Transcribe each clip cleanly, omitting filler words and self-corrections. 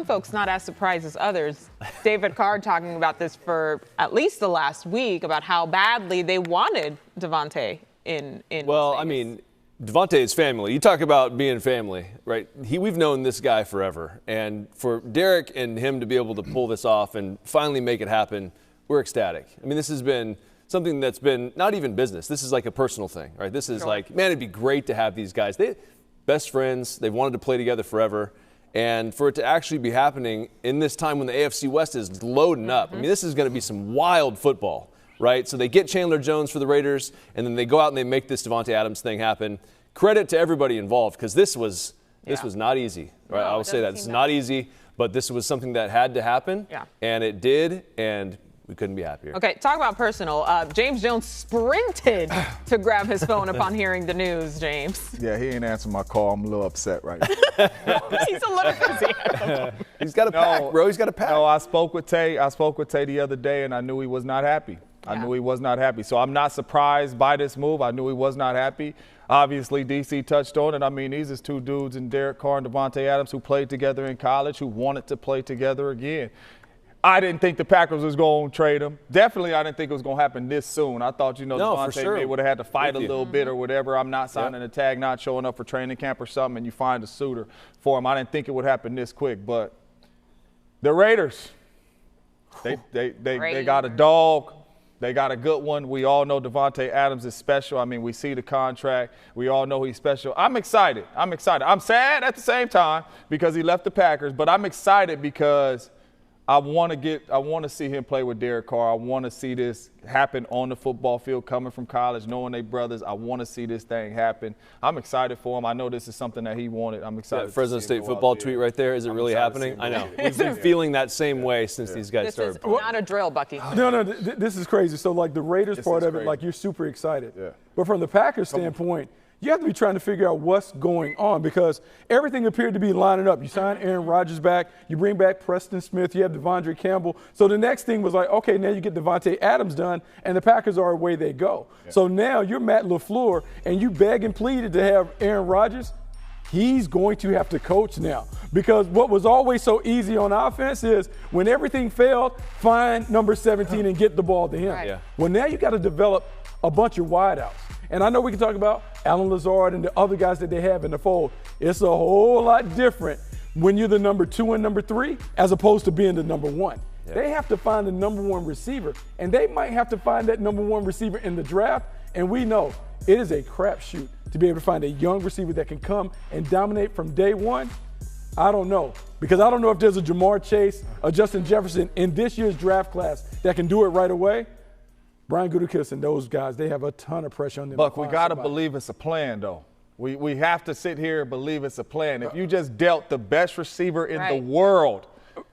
folks not as surprised as others. David Carr talking about this for at least the last week about how badly they wanted Davante in Well, Vegas. I mean, Davante is family. You talk about being family, right? We've known this guy forever. And for Derek and him to be able to pull this off and finally make it happen, we're ecstatic. I mean, this has been something that's been not even business. This is like a personal thing, right? This is like, man, it'd be great to have these guys. They best friends. They've wanted to play together forever. And for it to actually be happening in this time when the AFC West is loading up, I mean, this is going to be some wild football, right? So they get Chandler Jones for the Raiders, and then they go out and they make this Davante Adams thing happen. Credit to everybody involved, because this was not easy, right? No, I will say that. It's not easy, but this was something that had to happen, and it did, and we couldn't be happier. Okay, talk about personal. James Jones sprinted to grab his phone upon hearing the news, James. Yeah, he ain't answering my call. I'm a little upset right now. He's a little busy. He's got a pack, bro. He's got a pack. No, I spoke with Tay the other day, and I knew he was not happy. I knew he was not happy. So I'm not surprised by this move. I knew he was not happy. Obviously, DC touched on it. I mean, these is two dudes in Derek Carr and Davante Adams who played together in college, who wanted to play together again. I didn't think the Packers was going to trade him. Definitely, I didn't think it was going to happen this soon. I thought, Davante may would have had to fight a little bit or whatever. I'm not signing a tag, not showing up for training camp or something, and you find a suitor for him. I didn't think it would happen this quick. But the Raiders, they got a dog. They got a good one. We all know Davante Adams is special. I mean, we see the contract. We all know he's special. I'm excited. I'm sad at the same time because he left the Packers, but I'm excited because I want to see him play with Derek Carr. I want to see this happen on the football field, coming from college, knowing they brothers. I want to see this thing happen. I'm excited for him. I know this is something that he wanted. I'm excited. That Fresno State football tweet right there. Is it really happening? I know. We've been feeling that same way since these guys started. This is not a drill, Bucky. No, this is crazy. So, like, the Raiders part of it, like, you're super excited. Yeah. But from the Packers standpoint, you have to be trying to figure out what's going on because everything appeared to be lining up. You sign Aaron Rodgers back. You bring back Preston Smith. You have Devondre Campbell. So the next thing was like, okay, now you get Davante Adams done, and the Packers are away they go. Yeah. So now you're Matt LaFleur, and you beg and pleaded to have Aaron Rodgers. He's going to have to coach now because what was always so easy on offense is when everything failed, find number 17 and get the ball to him. Right. Yeah. Well, now you got to develop a bunch of wideouts. And I know we can talk about Alan Lazard and the other guys that they have in the fold. It's a whole lot different when you're the number 2 and number 3 as opposed to being the number 1. Yeah. They have to find the number 1 receiver, and they might have to find that number 1 receiver in the draft. And we know it is a crapshoot to be able to find a young receiver that can come and dominate from day one. I don't know, because I don't know if there's a Jamar Chase or Justin Jefferson in this year's draft class that can do it right away. Brian Gutekunst and those guys, they have a ton of pressure on them. Buck, we got to believe it's a plan, though. We have to sit here and believe it's a plan. If you just dealt the best receiver in the world,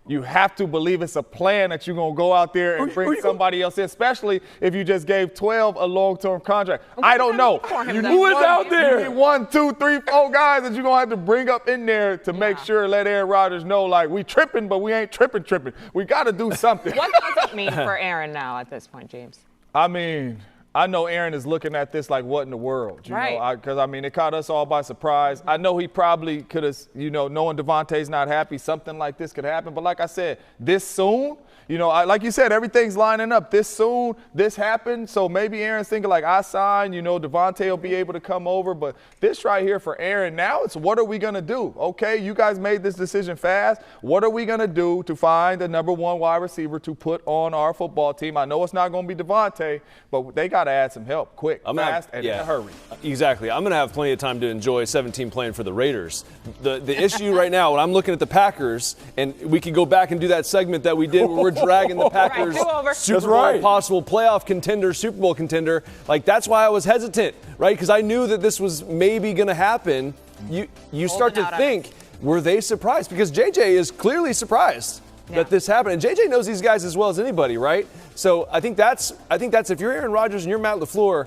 you have to believe it's a plan that you're going to go out there and bring somebody else in, especially if you just gave 12 a long-term contract. I don't know. Who is out there? You need 1, 2, 3, 4 guys that you're going to have to bring up in there to make sure, let Aaron Rodgers know, like, we tripping, but we ain't tripping. We got to do something. What does it mean for Aaron now at this point, James? I mean, I know Aaron is looking at this like, what in the world? You know, because, I mean, it caught us all by surprise. I know he probably could have, knowing Davante's not happy, something like this could happen. But like I said, this soon, like you said, everything's lining up. This soon, this happened. So maybe Aaron's thinking like, I signed, Davante will be able to come over. But this right here for Aaron, now it's what are we going to do? Okay, you guys made this decision fast. What are we going to do to find the number 1 wide receiver to put on our football team? I know it's not going to be Davante, but they got to add some help quick, fast, and in a hurry. Exactly. I'm going to have plenty of time to enjoy 17 playing for the Raiders. The issue right now, when I'm looking at the Packers, and we can go back and do that segment that we did where we're dragging the Packers Super Bowl possible playoff contender, Super Bowl contender. Like, that's why I was hesitant, right? Because I knew that this was maybe going to happen. You start to think, were they surprised? Because JJ is clearly surprised that this happened. And JJ knows these guys as well as anybody, right? So I think that's if you're Aaron Rodgers and you're Matt LaFleur,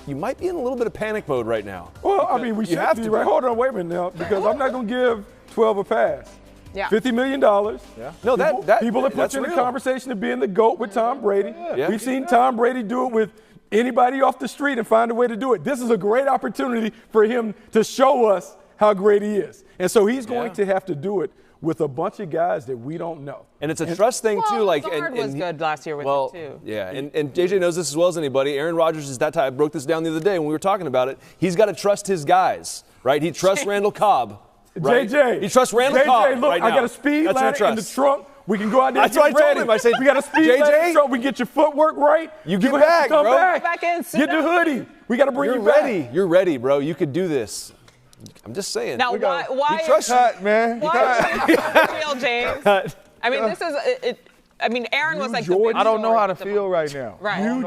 you might be in a little bit of panic mode right now. Well, I mean, we should have to be, right? Hold on, wait a minute now, because I'm not going to give 12 a pass. Yeah. $50 million. Yeah. No, people have put you in the conversation of being the GOAT with Tom Brady. Yeah. We've seen Tom Brady do it with anybody off the street and find a way to do it. This is a great opportunity for him to show us how great he is. And so he's going to have to do it with a bunch of guys that we don't know. And it's a trust thing, too. Lazard was good last year with him, too. Yeah, and JJ knows this as well as anybody. Aaron Rodgers is that type. I broke this down the other day when we were talking about it. He's got to trust his guys, right? He trusts Randall Cobb. Right? JJ. He trusts Randall Cobb look, right now. I got a speed ladder in the trunk. We can go out there and That's what I get told ready. him. I said, we got a speed ladder in the trunk. We get your footwork right. You get gonna have back, to come bro. back. In, get the hoodie. We got to bring you ready. back. You're ready, bro. You could do this. I'm just saying. Now, why he trusts you, man. Why real, James? I mean, this is it. I mean, Aaron was like the big I don't know how to story. feel right now. Right. You,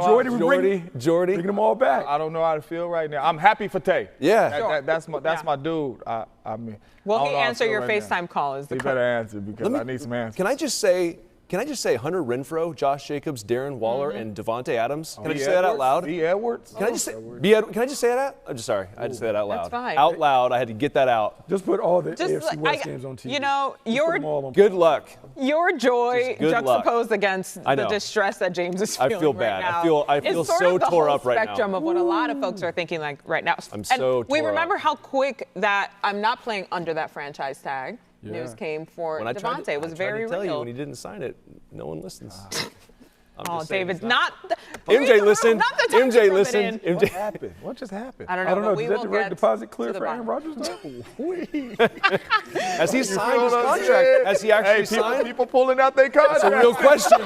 Jordy, bring them all back. I don't know how to feel right now. I'm happy for Tay. Yeah. That's my dude. I mean. Will he answer your FaceTime call? He better answer because I need some answers. Can I just say Hunter Renfrow, Josh Jacobs, Darren Waller, and Davante Adams? Can I just say that out loud? B. Edwards? Can I just say that? I'm just sorry. I had to say that out loud. That's fine. Out loud. I had to get that out. Just put all the AFC West games on TV. You know, good luck. Your joy juxtaposed against the distress that James is feeling. I feel bad. Right now. I feel it's sort so of the tore whole up right now. spectrum of what a lot of folks are thinking like right now. I'm so We tore remember up. how quick that I'm not playing under that franchise tag news came for Davante. It was very real. real. When he didn't sign it, no one listens. Oh, David, not MJ listened. MJ listened. What happened? What just happened? I don't know. Is that direct deposit clear for Aaron Rodgers? Has he signed his contract? Has he actually signed? People pulling out their contract. That's a real question.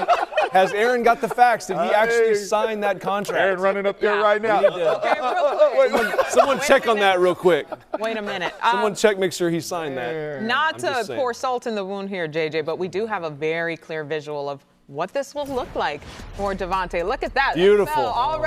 Has Aaron got the facts? Did he actually sign that contract? Aaron running up there right now. Okay, real quick. Someone check on that real quick. Wait a minute. Someone check, make sure he signed that. Not to pour salt in the wound here, JJ, but we do have a very clear visual of what this will look like for Davante. Look at that. Beautiful. Already